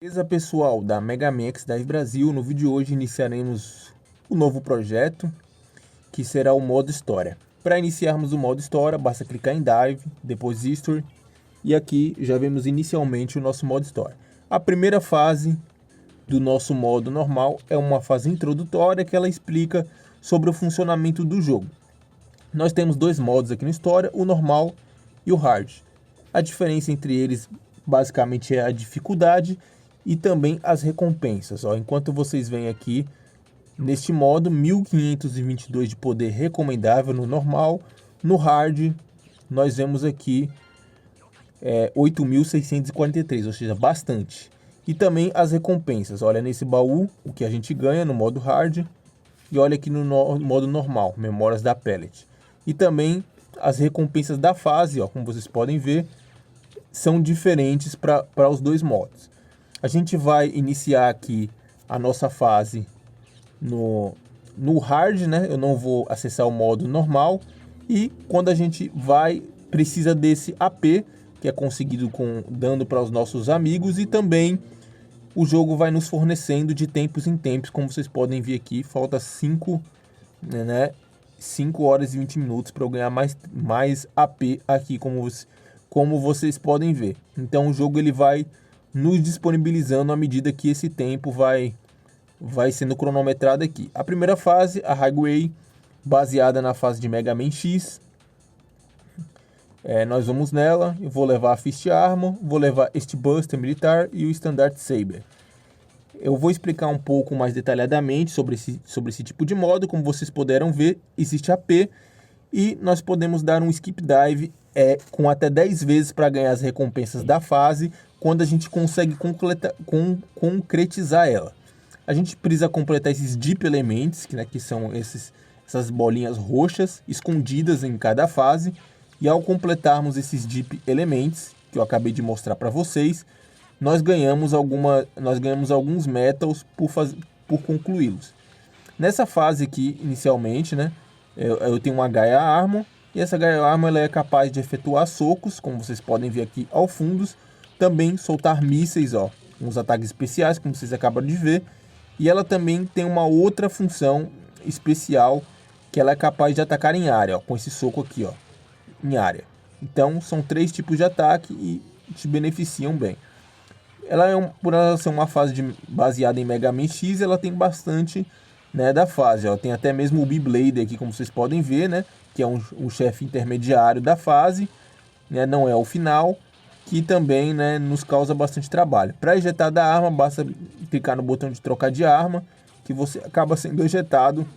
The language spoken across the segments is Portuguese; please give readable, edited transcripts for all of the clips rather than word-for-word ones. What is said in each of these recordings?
Beleza, pessoal da Megamax Dive Brasil. No vídeo de hoje iniciaremos um novo projeto que será o modo história. Para iniciarmos o modo história, basta clicar em Dive, depois History, e aqui já vemos inicialmente o nosso modo história. A primeira fase do nosso modo normal é uma fase introdutória que ela explica sobre o funcionamento do jogo. Nós temos dois modos aqui no história, o normal e o hard. A diferença entre eles basicamente é a dificuldade e também as recompensas. Enquanto vocês veem aqui, neste modo, 1522 de poder recomendável no normal. No hard, nós vemos aqui 8.643, ou seja, bastante. E também as recompensas. Olha nesse baú, o que a gente ganha no modo hard. E olha aqui no modo normal, memórias da Pellet. E também as recompensas da fase, como vocês podem ver, são diferentes para os dois modos. A gente vai iniciar aqui a nossa fase no hard, né? Eu não vou acessar o modo normal. E quando a gente precisa desse AP, que é conseguido dando para os nossos amigos. E também o jogo vai nos fornecendo de tempos em tempos, como vocês podem ver aqui. Falta 5 horas e 20 minutos para eu ganhar mais AP aqui, como vocês podem ver. Então o jogo ele vai nos disponibilizando à medida que esse tempo vai sendo cronometrado aqui. A primeira fase, a Highway, baseada na fase de Mega Man X. Nós vamos nela. Eu vou levar a Fist Armor, vou levar este Buster militar e o Standard Saber. Eu vou explicar um pouco mais detalhadamente sobre esse tipo de modo. Como vocês puderam ver, existe AP e nós podemos dar um Skip Dive com até 10 vezes para ganhar as recompensas da fase, quando a gente consegue concretizar ela. A gente precisa completar esses Deep Elements, que são essas bolinhas roxas escondidas em cada fase. E ao completarmos esses Deep Elements, que eu acabei de mostrar para vocês, nós ganhamos alguns Metals por concluí-los. Nessa fase aqui, inicialmente, eu tenho uma Gaia Armor. E essa Gaia Armor ela é capaz de efetuar socos, como vocês podem ver aqui ao fundo. Também soltar mísseis, uns ataques especiais, como vocês acabaram de ver. E ela também tem uma outra função especial, que ela é capaz de atacar em área, com esse soco aqui, em área. Então são 3 tipos de ataque e te beneficiam bem. Por ela ser uma fase baseada em Mega Man X, ela tem bastante da fase. Tem até mesmo o B-Blade aqui, como vocês podem ver, que é um chefe intermediário da fase, não é o final, que também nos causa bastante trabalho. Para ejetar da arma, basta clicar no botão de trocar de arma, que você acaba sendo ejetado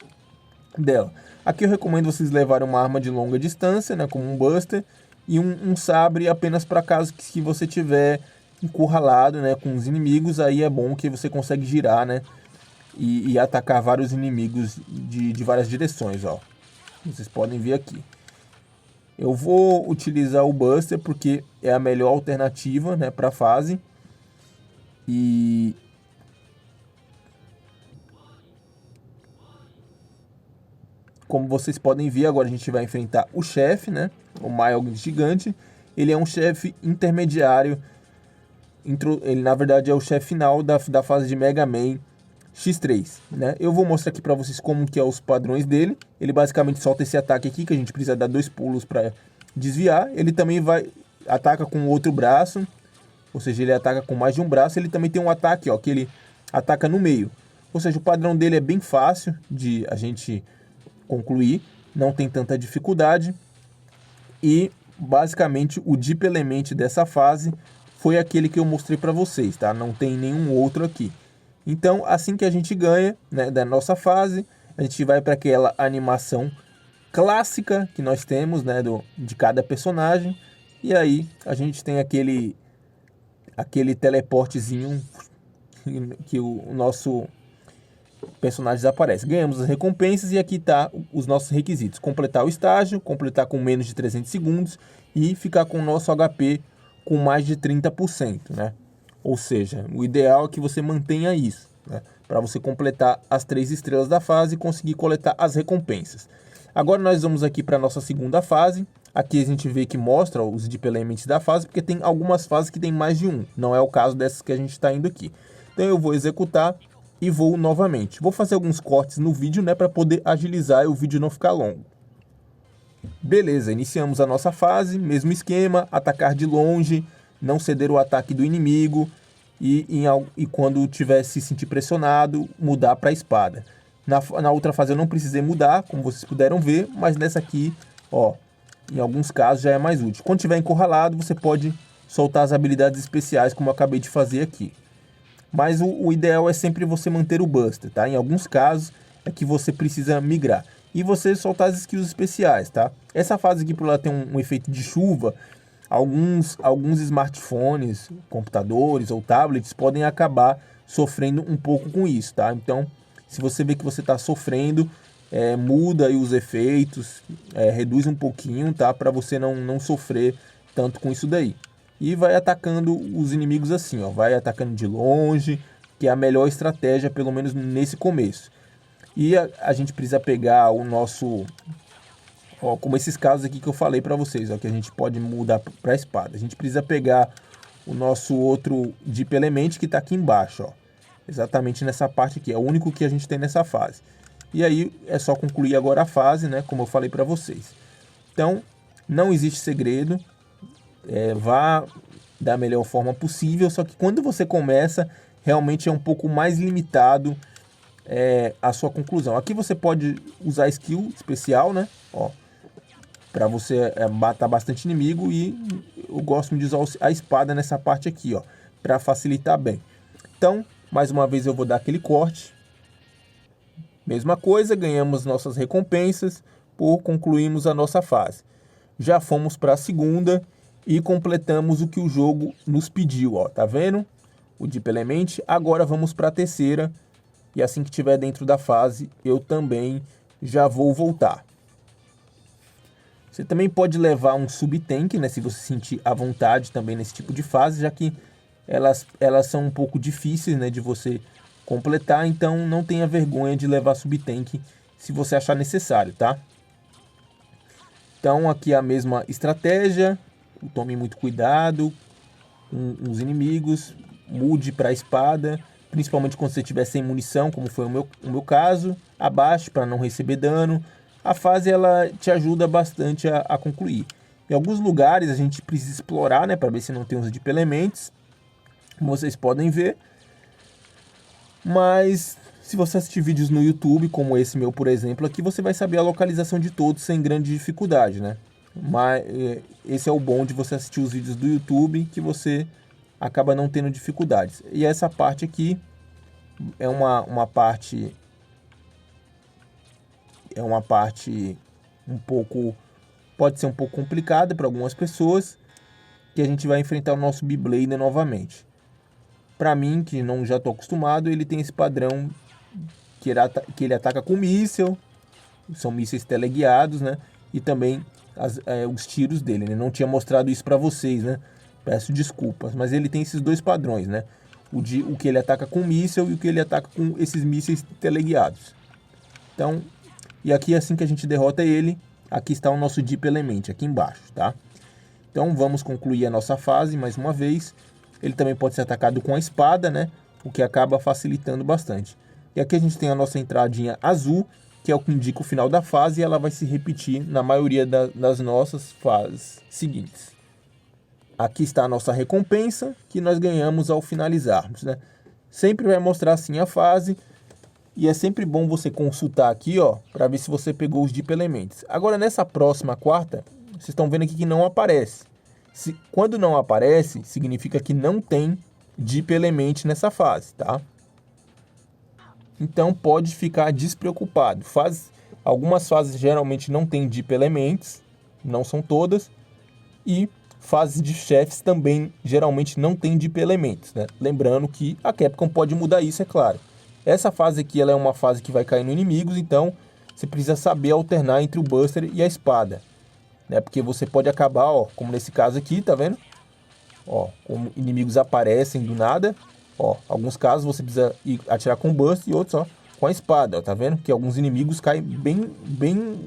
dela. Aqui eu recomendo vocês levarem uma arma de longa distância, como um Buster, e um sabre apenas para caso que você tiver encurralado com os inimigos. Aí é bom que você consegue girar e atacar vários inimigos de várias direções. Vocês podem ver aqui. Eu vou utilizar o Buster porque é a melhor alternativa para a fase. E como vocês podem ver, agora a gente vai enfrentar o chefe, o Milog gigante. Ele é um chefe intermediário. Ele na verdade é o chefe final da fase de Mega Man X3, Eu vou mostrar aqui para vocês como que é os padrões dele. Ele basicamente solta esse ataque aqui, que a gente precisa dar 2 pulos para desviar. Ele também ataca com o outro braço, ou seja, ele ataca com mais de um braço. Ele também tem um ataque, que ele ataca no meio. Ou seja, o padrão dele é bem fácil de a gente concluir, não tem tanta dificuldade. E basicamente o Deep Element dessa fase foi aquele que eu mostrei para vocês, Não tem nenhum outro aqui. Então, assim que a gente ganha da nossa fase, a gente vai para aquela animação clássica que nós temos de cada personagem. E aí a gente tem aquele teleportezinho que o nosso personagem desaparece. Ganhamos as recompensas e aqui tá os nossos requisitos. Completar o estágio, completar com menos de 300 segundos e ficar com o nosso HP com mais de 30%, Ou seja, o ideal é que você mantenha isso, para você completar as 3 estrelas da fase e conseguir coletar as recompensas. Agora nós vamos aqui para a nossa segunda fase, Aqui a gente vê que mostra os Deep Elements da fase, porque tem algumas fases que tem mais de um. Não é o caso dessas que a gente está indo aqui. Então eu vou executar e vou novamente. Vou fazer alguns cortes no vídeo, né, para poder agilizar e o vídeo não ficar longo. Beleza, iniciamos a nossa fase, mesmo esquema, atacar de longe, não ceder o ataque do inimigo e quando tiver se sentir pressionado, mudar para a espada. Na outra fase eu não precisei mudar, como vocês puderam ver, mas nessa aqui, ó, em alguns casos já é mais útil. Quando tiver encurralado, você pode soltar as habilidades especiais, como eu acabei de fazer aqui. Mas o ideal é sempre você manter o Buster, tá? Em alguns casos é que você precisa migrar. E você soltar as skills especiais, tá? Essa fase aqui, por ela ter um efeito de chuva, alguns smartphones, computadores ou tablets podem acabar sofrendo um pouco com isso, tá? Então, se você vê que você está sofrendo, muda aí os efeitos, reduz um pouquinho, tá? Para você não sofrer tanto com isso daí. E vai atacando os inimigos assim, ó. Vai atacando de longe, que é a melhor estratégia, pelo menos nesse começo. E a gente precisa pegar o nosso... Ó, como esses casos aqui que eu falei para vocês, ó, que a gente pode mudar para a espada. A gente precisa pegar o nosso outro Deep Element que está aqui embaixo, ó. Exatamente nessa parte aqui, é o único que a gente tem nessa fase. E aí é só concluir agora a fase, né, como eu falei para vocês. Então, não existe segredo, vá da melhor forma possível, só que quando você começa, realmente é um pouco mais limitado a sua conclusão. Aqui você pode usar skill especial, né, ó, para você matar bastante inimigo, e eu gosto de usar a espada nessa parte aqui, ó, para facilitar bem. Então, mais uma vez eu vou dar aquele corte. Mesma coisa, ganhamos nossas recompensas por concluirmos a nossa fase. Já fomos para a segunda e completamos o que o jogo nos pediu, ó, tá vendo? O Deep Element. Agora vamos para a terceira, e assim que estiver dentro da fase, eu também já vou voltar. Você também pode levar um sub-tank, né, se você sentir à vontade também nesse tipo de fase, já que elas são um pouco difíceis, né, de você completar, então não tenha vergonha de levar sub-tank se você achar necessário, tá? Então aqui é a mesma estratégia, tome muito cuidado com os inimigos, mude para a espada, principalmente quando você estiver sem munição, como foi o meu caso, abaixe para não receber dano. A fase ela te ajuda bastante a concluir. Em alguns lugares a gente precisa explorar, né, para ver se não tem uns Deep Elements, como vocês podem ver. Mas se você assistir vídeos no YouTube, como esse meu, por exemplo, aqui você vai saber a localização de todos sem grande dificuldade, né? Mas esse é o bom de você assistir os vídeos do YouTube, que você acaba não tendo dificuldades. E essa parte aqui é uma parte um pouco, pode ser um pouco complicada para algumas pessoas, que a gente vai enfrentar o nosso Beyblade novamente. Para mim, que não já estou acostumado, ele tem esse padrão que ele ataca com míssil, são mísseis teleguiados, né? E também os tiros dele, né? Não tinha mostrado isso para vocês, né? Peço desculpas, mas ele tem esses dois padrões, né? O que ele ataca com míssil e o que ele ataca com esses mísseis teleguiados. Então, e aqui assim que a gente derrota ele, aqui está o nosso Deep Element, aqui embaixo, tá? Então vamos concluir a nossa fase mais uma vez. Ele também pode ser atacado com a espada, né? O que acaba facilitando bastante. E aqui a gente tem a nossa entradinha azul, que é o que indica o final da fase, e ela vai se repetir na maioria das nossas fases seguintes. Aqui está a nossa recompensa, que nós ganhamos ao finalizarmos, né? Sempre vai mostrar assim a fase, e é sempre bom você consultar aqui, ó, para ver se você pegou os Deep Elements. Agora nessa próxima quarta, vocês estão vendo aqui que não aparece. Quando não aparece, significa que não tem Deep Element nessa fase, tá? Então pode ficar despreocupado. Algumas fases geralmente não tem Deep Elements, não são todas, e fases de chefes também geralmente não tem Deep Elements, né? Lembrando que a Capcom pode mudar isso, é claro. Essa fase aqui ela é uma fase que vai cair no inimigos, então você precisa saber alternar entre o Buster e a espada, né? Porque você pode acabar, ó, como nesse caso aqui, tá vendo? Ó, como inimigos aparecem do nada, ó, alguns casos você precisa atirar com o Buster e outros, ó, com a espada, ó, tá vendo? Que alguns inimigos caem bem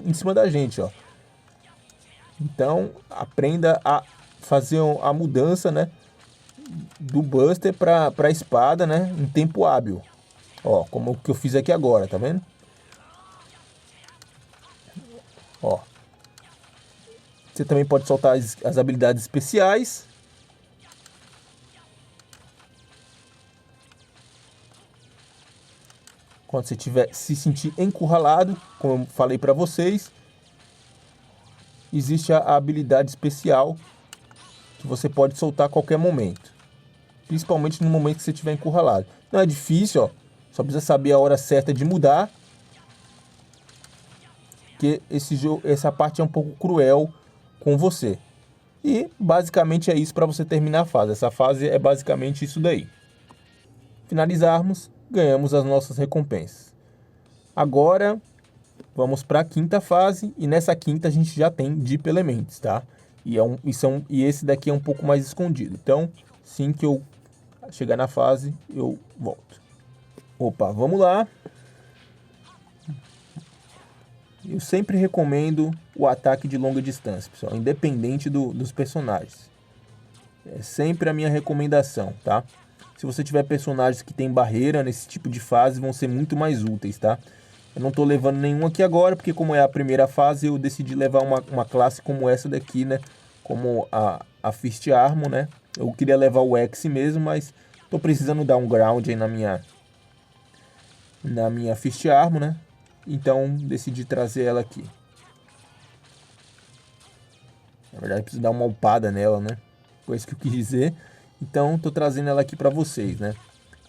em cima da gente, ó. Então, aprenda a fazer a mudança, né, do Buster para a espada, né, em tempo hábil. Ó, como o que eu fiz aqui agora, tá vendo? Ó. Você também pode soltar as habilidades especiais. Quando você tiver se sentir encurralado, como eu falei para vocês, existe a habilidade especial que você pode soltar a qualquer momento. Principalmente no momento que você estiver encurralado. Não é difícil, ó. Só precisa saber a hora certa de mudar. Porque essa parte é um pouco cruel com você. E basicamente é isso para você terminar a fase. Essa fase é basicamente isso daí. Finalizarmos, ganhamos as nossas recompensas. Agora vamos para a quinta fase. E nessa quinta a gente já tem Deep Elements, tá? E esse daqui é um pouco mais escondido. Então, assim que eu chegar na fase, eu volto. Opa, vamos lá. Eu sempre recomendo o ataque de longa distância, pessoal, independente dos personagens. É sempre a minha recomendação, tá? Se você tiver personagens que tem barreira nesse tipo de fase, vão ser muito mais úteis, tá? Eu não tô levando nenhum aqui agora, porque como é a primeira fase, eu decidi levar uma classe como essa daqui, né? Como a Fist Armor, né? Eu queria levar o X mesmo, mas tô precisando dar um ground aí na minha Fist Armor, né? Então decidi trazer ela aqui. Na verdade, preciso dar uma upada nela, né? Foi isso que eu quis dizer. Então, tô trazendo ela aqui para vocês, né?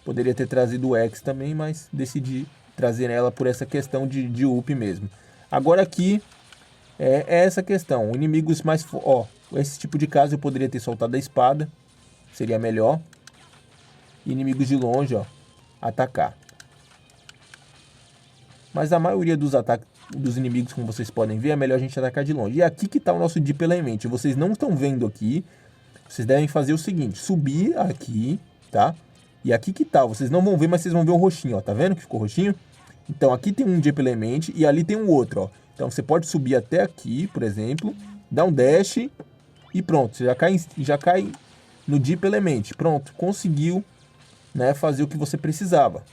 Poderia ter trazido o X também, mas decidi trazer ela por essa questão de up mesmo. Agora aqui é essa questão. Inimigos mais... Ó, esse tipo de caso eu poderia ter soltado a espada. Seria melhor. Inimigos de longe, ó. Atacar. Mas a maioria dos ataques dos inimigos, como vocês podem ver, é melhor a gente atacar de longe. E aqui que está o nosso Deep Element. Vocês não estão vendo aqui. Vocês devem fazer o seguinte. Subir aqui, tá? E aqui que tá. Vocês não vão ver, mas vocês vão ver o roxinho, ó. Tá vendo que ficou roxinho? Então aqui tem um Deep Element e ali tem um outro, ó. Então você pode subir até aqui, por exemplo. Dar um dash e pronto. Você já cai no Deep Element. Pronto. Conseguiu, né, fazer o que você precisava.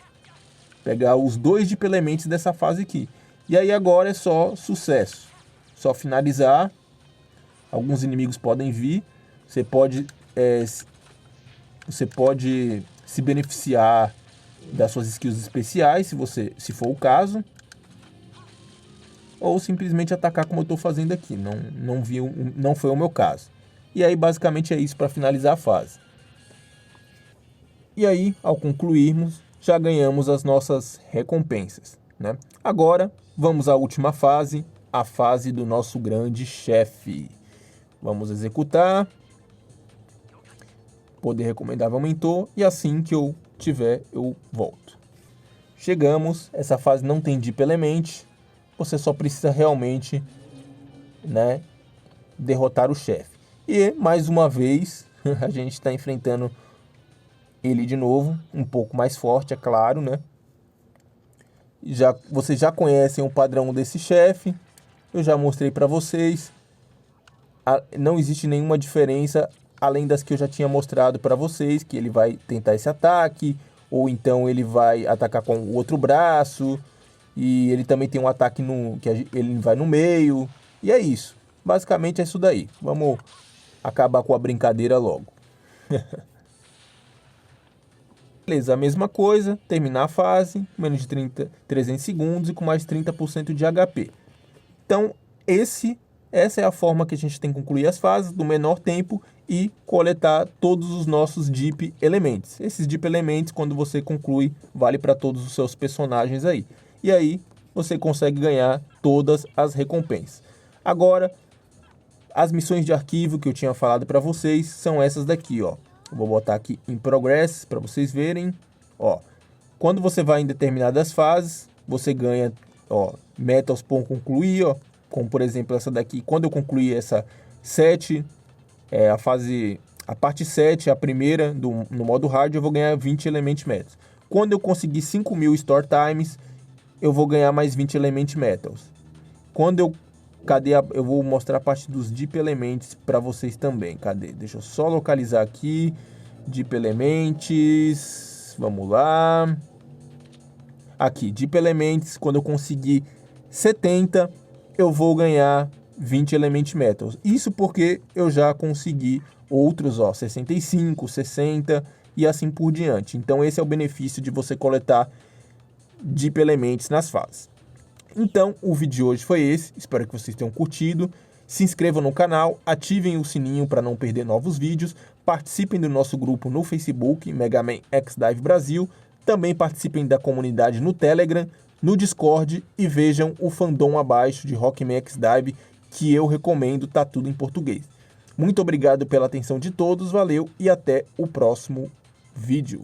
Pegar os dois Deep Elements dessa fase aqui. E aí agora é só sucesso. Só finalizar. Alguns inimigos podem vir. Você pode se beneficiar das suas skills especiais, se for o caso. Ou simplesmente atacar como eu estou fazendo aqui. Não foi o meu caso. E aí basicamente é isso para finalizar a fase. E aí, ao concluirmos, já ganhamos as nossas recompensas, né? Agora, vamos à última fase, a fase do nosso grande chefe. Vamos executar. Poder recomendável aumentou e assim que eu tiver, eu volto. Chegamos, essa fase não tem Deep Element, você só precisa realmente, né, derrotar o chefe. E, mais uma vez, a gente está enfrentando ele de novo, um pouco mais forte, é claro, né? Vocês já conhecem o padrão desse chefe, eu já mostrei para vocês. Não existe nenhuma diferença além das que eu já tinha mostrado para vocês, que ele vai tentar esse ataque, ou então ele vai atacar com o outro braço, e ele também tem um ataque que ele vai no meio, e é isso. Basicamente é isso daí. Vamos acabar com a brincadeira logo. Beleza, a mesma coisa, terminar a fase, menos de 300 segundos e com mais 30% de HP. Então, essa é a forma que a gente tem que concluir as fases do menor tempo e coletar todos os nossos Deep Elements. Esses Deep Elements, quando você conclui, vale para todos os seus personagens aí. E aí, você consegue ganhar todas as recompensas. Agora, as missões de arquivo que eu tinha falado para vocês são essas daqui, ó. Eu vou botar aqui em Progress para vocês verem. Ó, quando você vai em determinadas fases, você ganha, ó, metas por concluir, ó. Como por exemplo essa daqui. Quando eu concluir essa 7, a parte 7, a primeira no modo hard, eu vou ganhar 20 Element Metals. Quando eu conseguir 5.000 Store Times, eu vou ganhar mais 20 Element Metals. Quando eu Eu vou mostrar a parte dos Deep Elements para vocês também. Cadê? Deixa eu só localizar aqui. Deep Elements. Vamos lá. Aqui, Deep Elements. Quando eu conseguir 70, eu vou ganhar 20 Element Metals. Isso porque eu já consegui outros, ó, 65, 60 e assim por diante. Então esse é o benefício de você coletar Deep Elements nas fases. Então, o vídeo de hoje foi esse. Espero que vocês tenham curtido. Se inscrevam no canal, ativem o sininho para não perder novos vídeos. Participem do nosso grupo no Facebook, Mega Man X Dive Brasil. Também participem da comunidade no Telegram, no Discord e vejam o fandom abaixo de Rockman X Dive, que eu recomendo, tá tudo em português. Muito obrigado pela atenção de todos, valeu e até o próximo vídeo.